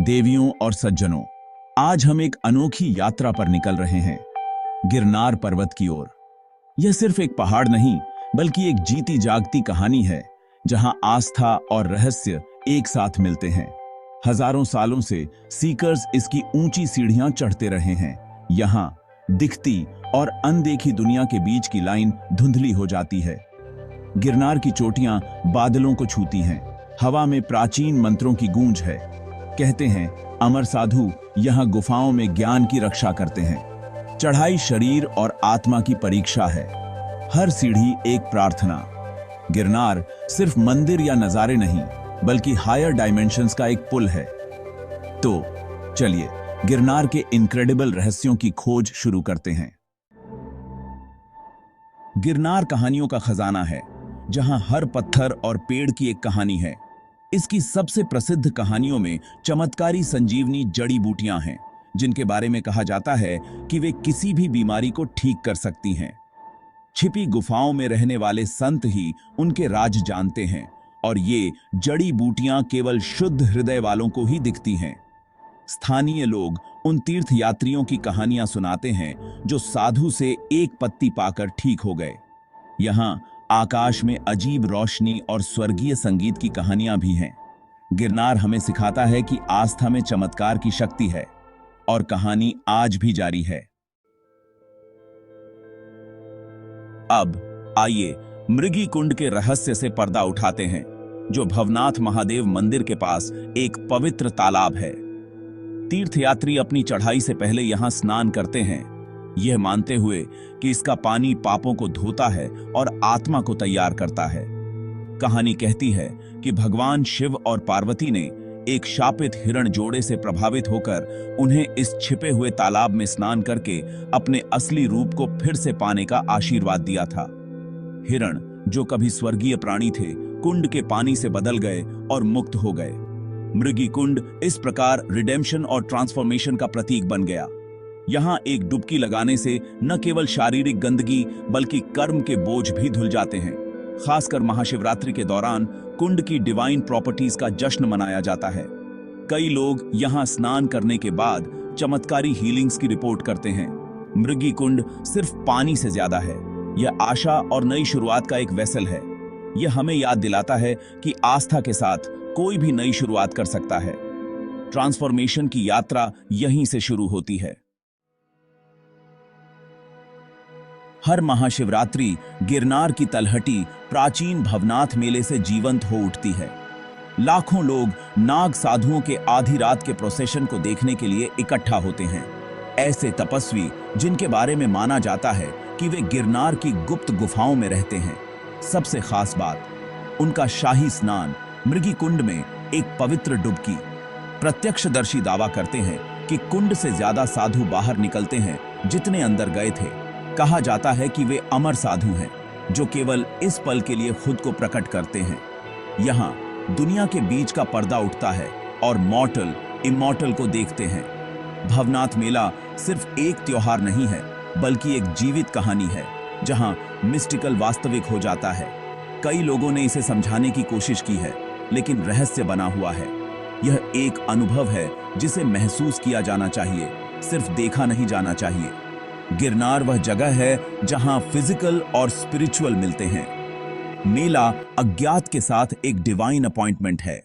देवियों और सज्जनों, आज हम एक अनोखी यात्रा पर निकल रहे हैं, गिरनार पर्वत की ओर। यह सिर्फ एक पहाड़ नहीं, बल्कि एक जीती जागती कहानी है, जहां आस्था और रहस्य एक साथ मिलते हैं। हजारों सालों से सीकर्स इसकी ऊंची सीढ़ियां चढ़ते रहे हैं। यहां दिखती और अनदेखी दुनिया के बीच की लाइन धुंधली हो जाती है। गिरनार की चोटियां बादलों को छूती हैं, हवा में प्राचीन मंत्रों की गूंज है। कहते हैं अमर साधु यहां गुफाओं में ज्ञान की रक्षा करते हैं। चढ़ाई शरीर और आत्मा की परीक्षा है, हर सीढ़ी एक प्रार्थना। गिरनार सिर्फ मंदिर या नजारे नहीं, बल्कि हायर डायमेंशंस का एक पुल है। तो चलिए गिरनार के इनक्रेडिबल रहस्यों की खोज शुरू करते हैं। गिरनार कहानियों का खजाना है, जहां हर पत्थर और पेड़ की एक कहानी है। इसकी सबसे प्रसिद्ध कहानियों में चमत्कारी संजीवनी जड़ी बूटियां हैं, जिनके बारे में कहा जाता है कि वे किसी भी बीमारी को ठीक कर सकती हैं। छिपी गुफाओं में रहने वाले संत ही उनके राज जानते हैं, और ये जड़ी बूटियां केवल शुद्ध हृदय वालों को ही दिखती हैं। स्थानीय लोग उन तीर्थ यात्रियों की कहानियां सुनाते हैं जो साधु से एक पत्ती पाकर ठीक हो गए। यहां आकाश में अजीब रोशनी और स्वर्गीय संगीत की कहानियां भी हैं। गिरनार हमें सिखाता है कि आस्था में चमत्कार की शक्ति है, और कहानी आज भी जारी है। अब आइए मृगी कुंड के रहस्य से पर्दा उठाते हैं, जो भवनाथ महादेव मंदिर के पास एक पवित्र तालाब है। तीर्थयात्री अपनी चढ़ाई से पहले यहां स्नान करते हैं, यह मानते हुए कि इसका पानी पापों को धोता है और आत्मा को तैयार करता है। कहानी कहती है कि भगवान शिव और पार्वती ने एक शापित हिरण जोड़े से प्रभावित होकर उन्हें इस छिपे हुए तालाब में स्नान करके अपने असली रूप को फिर से पाने का आशीर्वाद दिया था। हिरण, जो कभी स्वर्गीय प्राणी थे, कुंड के पानी से बदल गए और मुक्त हो गए। मृगी कुंड इस प्रकार रिडेम्पशन और ट्रांसफॉर्मेशन का प्रतीक बन गया। यहां एक डुबकी लगाने से न केवल शारीरिक गंदगी बल्कि कर्म के बोझ भी धुल जाते हैं। खासकर महाशिवरात्रि के दौरान कुंड की डिवाइन प्रॉपर्टीज का जश्न मनाया जाता है। कई लोग यहां स्नान करने के बाद चमत्कारी हीलिंग्स की रिपोर्ट करते हैं। मृगी कुंड सिर्फ पानी से ज्यादा है, यह आशा और नई शुरुआत का एक वेसल है। यह हमें याद दिलाता है कि आस्था के साथ कोई भी नई शुरुआत कर सकता है। ट्रांसफॉर्मेशन की यात्रा यहीं से शुरू होती है। हर महाशिवरात्रि गिरनार की तलहटी प्राचीन भवनाथ मेले से जीवंत हो उठती है। लाखों लोग नाग साधुओं के आधी रात के प्रोसेशन को देखने के लिए इकट्ठा होते हैं। ऐसे तपस्वी जिनके बारे में माना जाता है कि वे गिरनार की गुप्त गुफाओं में रहते हैं। सबसे खास बात, उनका शाही स्नान मृगी कुंड में एक पवित्र डुबकी। प्रत्यक्षदर्शी दावा करते हैं कि कुंड से ज्यादा साधु बाहर निकलते हैं जितने अंदर गए थे। कहा जाता है कि वे अमर साधु हैं, जो केवल इस पल के लिए खुद को प्रकट करते हैं। यहां दुनिया के बीच का पर्दा उठता है और मॉर्टल इमॉर्टल को देखते हैं। भवनाथ मेला सिर्फ एक त्योहार नहीं है, बल्कि एक जीवित कहानी है, जहां मिस्टिकल वास्तविक हो जाता है। कई लोगों ने इसे समझाने की कोशिश की है, लेकिन रहस्य बना हुआ है। यह एक अनुभव है जिसे महसूस किया जाना चाहिए, सिर्फ देखा नहीं जाना चाहिए। गिरनार वह जगह है जहां फिजिकल और स्पिरिचुअल मिलते हैं। मेला अज्ञात के साथ एक डिवाइन अपॉइंटमेंट है।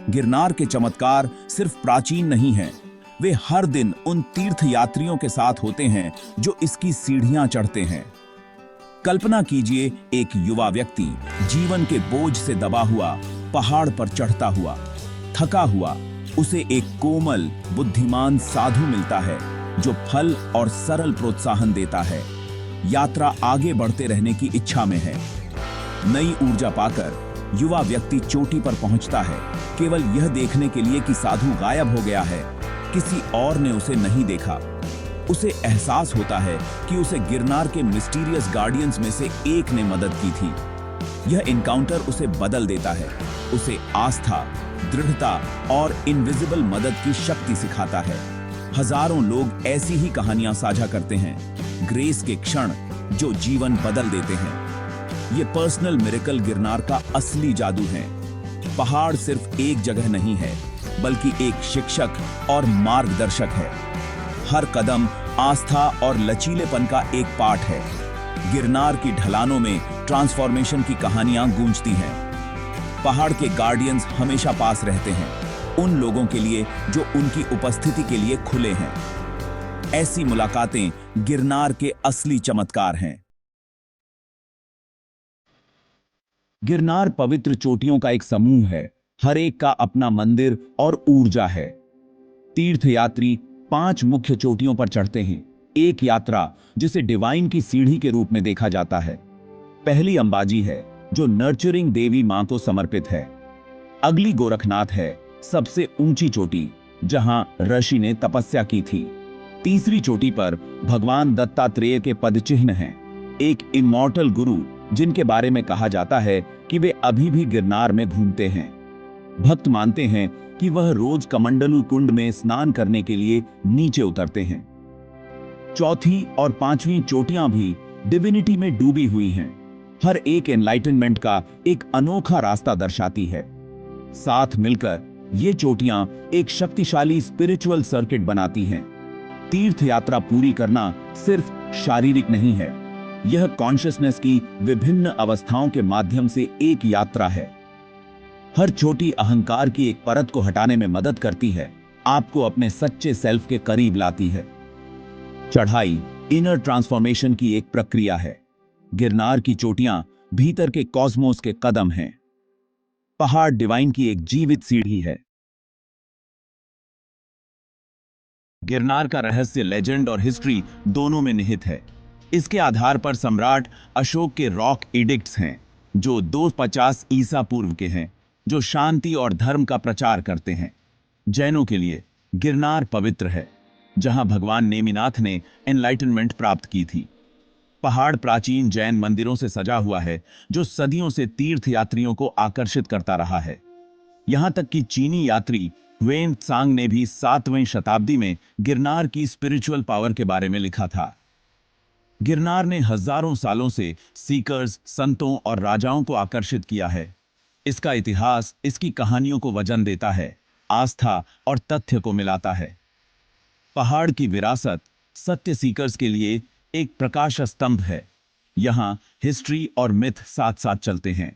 गिरनार के चमत्कार सिर्फ प्राचीन नहीं हैं, वे हर दिन उन तीर्थयात्रियों के साथ होते हैं जो इसकी सीढ़ियां चढ़ते हैं। कल्पना कीजिए, एक युवा व्यक्ति जीवन के बोझ से दबा हुआ पहाड़ पर चढ़ता हुआ, थका हुआ। उसे एक कोमल बुद्धिमान साधु मिलता है जो फल और सरल प्रोत्साहन देता है। यात्रा आगे बढ़ते रहने की इच्छा में है। नई ऊर्जा पाकर युवा व्यक्ति चोटी पर पहुंचता है, केवल यह देखने के लिए कि साधु गायब हो गया है। किसी और ने उसे नहीं देखा। उसे एहसास होता है कि उसे गिरनार के मिस्टीरियस गार्डियंस में से एक ने मदद की थी। यह इनकाउंटर उसे बदल देता है, उसे आस्था, दृढ़ता और इनविजिबल मदद की शक्ति सिखाता है। हजारों लोग ऐसी ही कहानियां साझा करते हैं, ग्रेस के क्षण जो जीवन बदल देते हैं। ये पर्सनल मिरेकल गिरनार का असली जादू है। पहाड़ सिर्फ एक जगह नहीं है, बल्कि एक शिक्षक और मार्गदर्शक है। हर कदम आस्था और लचीलेपन का एक पाठ है। गिरनार की ढलानों में ट्रांसफॉर्मेशन की कहानियां गूंजती हैं। पहाड़ के गार्डियंस हमेशा पास रहते हैं, उन लोगों के लिए जो उनकी उपस्थिति के लिए खुले हैं। ऐसी मुलाकातें गिरनार के असली चमत्कार हैं। गिरनार पवित्र चोटियों का एक समूह है, हर एक का अपना मंदिर और ऊर्जा है। तीर्थयात्री 5 मुख्य चोटियों पर चढ़ते हैं, एक यात्रा जिसे डिवाइन की सीढ़ी के रूप में देखा जाता है। पहली अंबाजी है, जो नर्चरिंग देवी मां को समर्पित है। अगली गोरखनाथ है, सबसे ऊंची चोटी, जहां ऋषि ने तपस्या की थी। तीसरी चोटी पर भगवान दत्तात्रेय के पदचिह्न हैं, एक इमॉर्टल गुरु जिनके बारे में कहा जाता है कि वे अभी भी गिरनार में घूमते हैं। भक्त मानते हैं कि वह रोज कमंडलू कुंड में स्नान करने के लिए नीचे उतरते हैं। चौथी और 5वीं चोटियां भी डिविनिटी में डूबी हुई हैं। हर एक एनलाइटनमेंट का एक अनोखा रास्ता दर्शाती है। साथ मिलकर ये चोटियां एक शक्तिशाली स्पिरिचुअल सर्किट बनाती हैं। तीर्थ यात्रा पूरी करना सिर्फ शारीरिक नहीं है, यह कॉन्शियसनेस की विभिन्न अवस्थाओं के माध्यम से एक यात्रा है। हर चोटी अहंकार की एक परत को हटाने में मदद करती है, आपको अपने सच्चे सेल्फ के करीब लाती है। चढ़ाई इनर ट्रांसफॉर्मेशन की एक प्रक्रिया है। गिरनार की चोटियां भीतर के कॉस्मोस के कदम हैं। पहाड़ डिवाइन की एक जीवित सीढ़ी है। गिरनार का रहस्य लेजेंड और हिस्ट्री दोनों में निहित है। इसके आधार पर सम्राट अशोक के रॉक एडिक्ट्स हैं, जो 250 ईसा पूर्व के हैं, जो शांति और धर्म का प्रचार करते हैं। जैनों के लिए गिरनार पवित्र है, जहां भगवान नेमिनाथ ने एनलाइटनमेंट प्राप्त की थी। पहाड़ प्राचीन जैन मंदिरों से सजा हुआ है, जो सदियों से तीर्थयात्रियों को आकर्षित करता रहा है। यहां तक कि चीनी यात्री वेन त्सांग ने भी 7वीं शताब्दी में गिरनार की स्पिरिचुअल पावर के बारे में लिखा था। गिरनार ने हजारों सालों से सीकर्स, संतों और राजाओं को आकर्षित किया है। इसका इतिहास इसकी कहानियों को वजन देता है, आस्था और तथ्य को मिलाता है। पहाड़ की विरासत सत्य सीकर्स के लिए एक प्रकाश स्तंभ है। यहां हिस्ट्री और मिथ साथ साथ चलते हैं।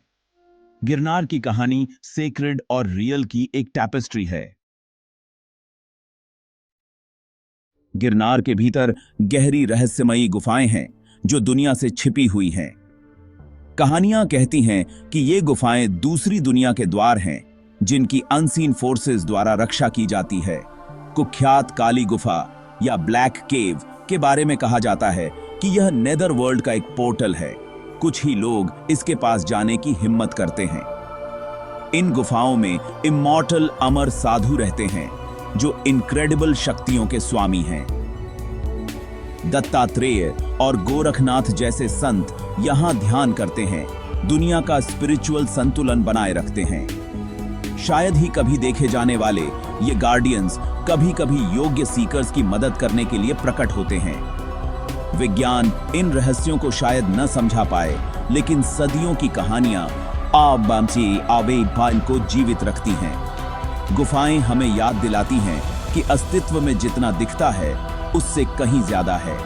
गिरनार की कहानी सेक्रेड और रियल की एक टैपेस्ट्री है। गिरनार के भीतर गहरी रहस्यमयी गुफाएं हैं, जो दुनिया से छिपी हुई हैं। कहानियां कहती हैं कि ये गुफाएं दूसरी दुनिया के द्वार हैं, जिनकी अनसीन फोर्सेस द्वारा रक्षा की जाती है। कुख्यात काली गुफा या ब्लैक केव के बारे में कहा जाता है कि यह नेदर वर्ल्ड का एक पोर्टल है। कुछ ही लोग इसके पास जाने की हिम्मत करते हैं। इन गुफाओं में इमॉर्टल अमर साधु रहते हैं, जो इनक्रेडिबल शक्तियों के स्वामी हैं। दत्तात्रेय और गोरखनाथ जैसे संत यहां ध्यान करते हैं, दुनिया का स्पिरिचुअल संतुलन बनाए रखते हैं। शायद ही कभी देखे जाने वाले ये गार्डियंस कभी कभी योग्य सीकर्स की मदद करने के लिए प्रकट होते हैं। विज्ञान इन रहस्यों को शायद न समझा पाए, लेकिन सदियों की कहानियां को जीवित रखती हैं। गुफाएं हमें याद दिलाती हैं कि अस्तित्व में जितना दिखता है, उससे कहीं ज्यादा है।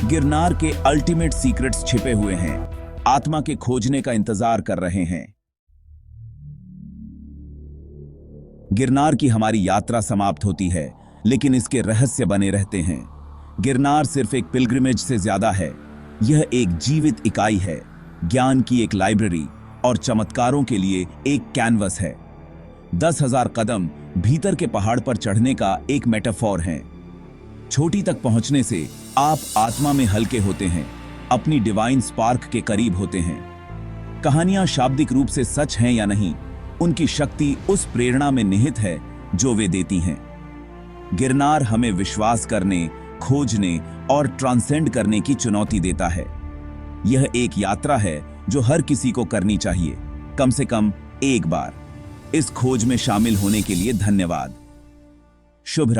गिरनार के अल्टीमेट सीक्रेट्स छिपे हुए हैं, आत्मा के खोजने का इंतजार कर रहे हैं। गिरनार की हमारी यात्रा समाप्त होती है, लेकिन इसके रहस्य बने रहते हैं। गिरनार सिर्फ एक पिलग्रिमेज से ज्यादा है, यह एक जीवित इकाई है, ज्ञान की एक लाइब्रेरी और चमत्कारों के लिए एक कैनवस है। 10,000 कदम भीतर के पहाड़ पर चढ़ने का एक मेटाफोर है। छोटी तक पहुंचने से आप आत्मा में हल्के होते हैं, अपनी डिवाइन स्पार्क के करीब होते हैं। कहानियां शाब्दिक रूप से सच हैं या नहीं, उनकी शक्ति उस प्रेरणा में निहित है जो वे देती हैं। गिरनार हमें विश्वास करने, खोजने और ट्रांसेंड करने की चुनौती देता है। यह एक यात्रा है जो हर किसी को करनी चाहिए, कम से कम एक बार। इस खोज में शामिल होने के लिए धन्यवाद। शुभ